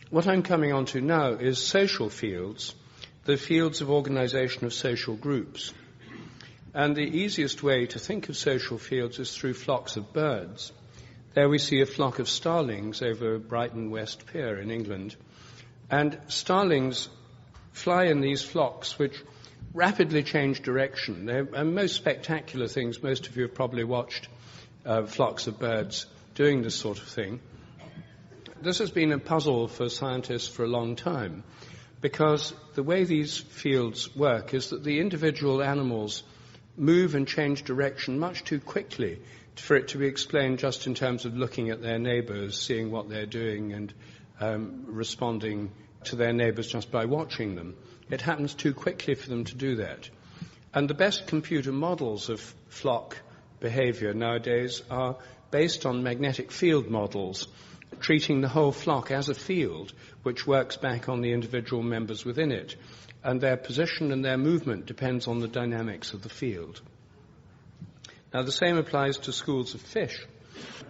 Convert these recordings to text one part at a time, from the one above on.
What I'm coming on to now is social fields, the fields of organization of social groups. And the easiest way to think of social fields is through flocks of birds. There we see a flock of starlings over Brighton West Pier in England. And starlings fly in these flocks which rapidly change direction. They're most spectacular things. Most of you have probably watched flocks of birds doing this sort of thing. This has been a puzzle for scientists for a long time, because the way these fields work is that the individual animals move and change direction much too quickly for it to be explained just in terms of looking at their neighbors, seeing what they're doing, and responding to their neighbors just by watching them. It happens too quickly for them to do that. And the best computer models of flock behavior nowadays are based on magnetic field models, treating the whole flock as a field which works back on the individual members within it. And their position and their movement depends on the dynamics of the field. Now, the same applies to schools of fish,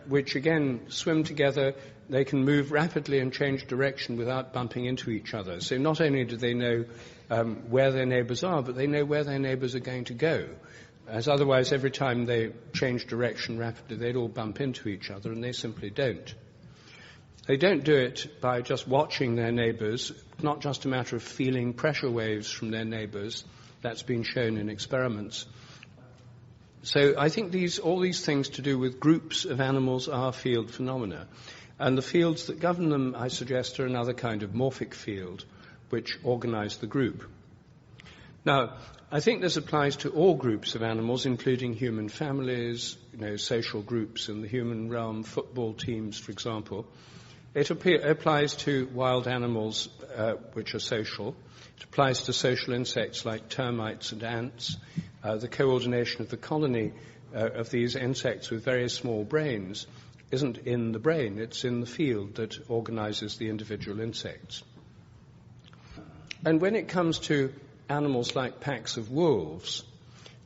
which again swim together. They can move rapidly and change direction without bumping into each other. So not only do they know where their neighbors are, but they know where their neighbors are going to go. As otherwise, every time they change direction rapidly, they'd all bump into each other, and they simply don't. They don't do it by just watching their neighbors, not just a matter of feeling pressure waves from their neighbors. That's been shown in experiments. So I think all these things to do with groups of animals are field phenomena. And the fields that govern them, I suggest, are another kind of morphic field, which organize the group. Now, I think this applies to all groups of animals, including human families, social groups in the human realm, football teams, for example. It applies to wild animals which are social. It applies to social insects like termites and ants. The coordination of the colony of these insects with very small brains isn't in the brain, it's in the field that organizes the individual insects. And when it comes to animals like packs of wolves,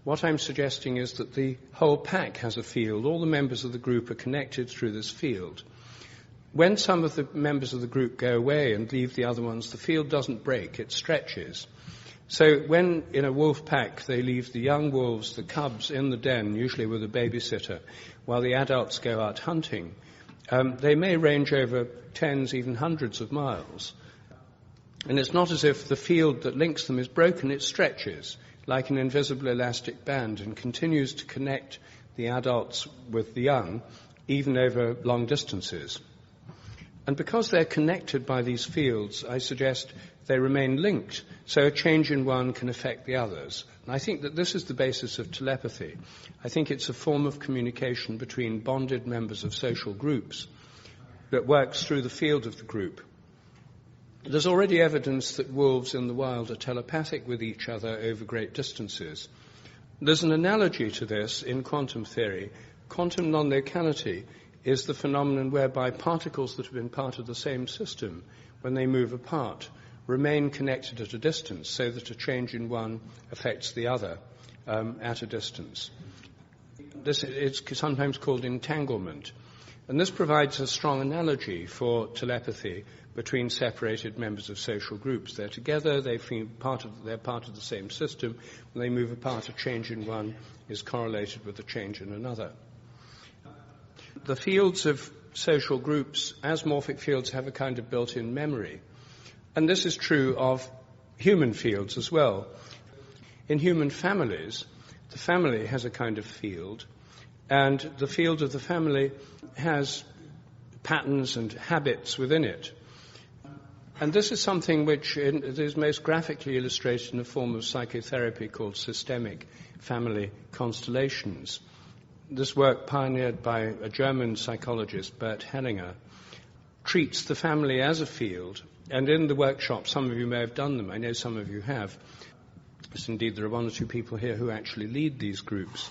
what I'm suggesting is that the whole pack has a field. All the members of the group are connected through this field. When some of the members of the group go away and leave the other ones, the field doesn't break, it stretches. So when in a wolf pack they leave the young wolves, the cubs, in the den, usually with a babysitter, while the adults go out hunting, they may range over tens, even hundreds of miles. And it's not as if the field that links them is broken, it stretches like an invisible elastic band and continues to connect the adults with the young, even over long distances. And because they're connected by these fields, I suggest they remain linked, so a change in one can affect the others. And I think that this is the basis of telepathy. I think it's a form of communication between bonded members of social groups that works through the field of the group. There's already evidence that wolves in the wild are telepathic with each other over great distances. There's an analogy to this in quantum theory. Quantum non-locality is the phenomenon whereby particles that have been part of the same system, when they move apart, remain connected at a distance, so that a change in one affects the other at a distance. It's sometimes called entanglement. And this provides a strong analogy for telepathy between separated members of social groups. They're together, they're part of the same system. When they move apart, a change in one is correlated with a change in another. The fields of social groups, as morphic fields, have a kind of built-in memory. And this is true of human fields as well. In human families, the family has a kind of field, and the field of the family has patterns and habits within it. And this is something which is most graphically illustrated in a form of psychotherapy called systemic family constellations. This work, pioneered by a German psychologist, Bert Hellinger, treats the family as a field. And in the workshop, some of you may have done them. I know some of you have. Yes, indeed, there are one or two people here who actually lead these groups.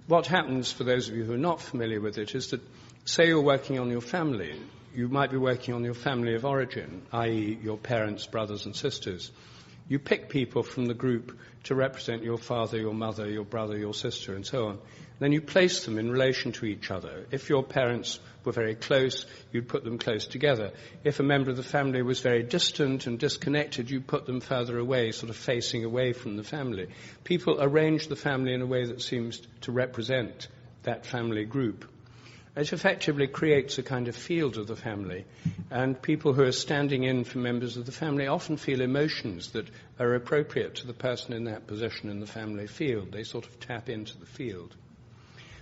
What happens, for those of you who are not familiar with it, is that, say you're working on your family. You might be working on your family of origin, i.e. your parents, brothers and sisters. You pick people from the group to represent your father, your mother, your brother, your sister, and so on. Then you place them in relation to each other. If your parents were very close, you'd put them close together. If a member of the family was very distant and disconnected, you'd put them further away, sort of facing away from the family. People arrange the family in a way that seems to represent that family group. It effectively creates a kind of field of the family, and people who are standing in for members of the family often feel emotions that are appropriate to the person in that position in the family field. They sort of tap into the field.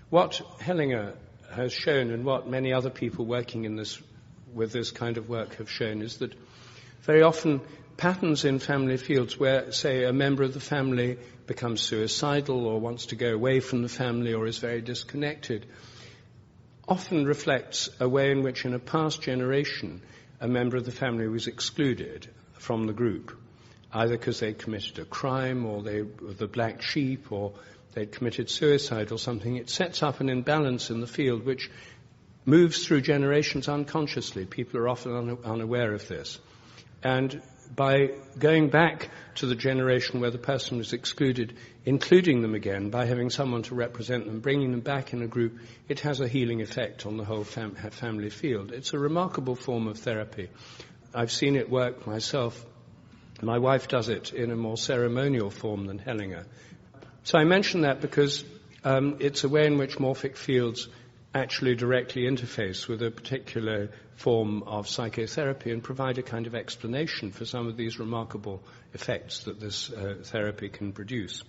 What Hellinger has shown, and what many other people working in this, with this kind of work have shown, is that very often patterns in family fields where, say, a member of the family becomes suicidal or wants to go away from the family or is very disconnected, often reflects a way in which in a past generation a member of the family was excluded from the group, either because they committed a crime or they were the black sheep or they'd committed suicide or something. It sets up an imbalance in the field which moves through generations unconsciously. People are often unaware of this. And by going back to the generation where the person was excluded, including them again, by having someone to represent them, bringing them back in a group, it has a healing effect on the whole family field. It's a remarkable form of therapy. I've seen it work myself. My wife does it in a more ceremonial form than Hellinger. So I mention that because it's a way in which morphic fields actually directly interface with a particular form of psychotherapy and provide a kind of explanation for some of these remarkable effects that this therapy can produce.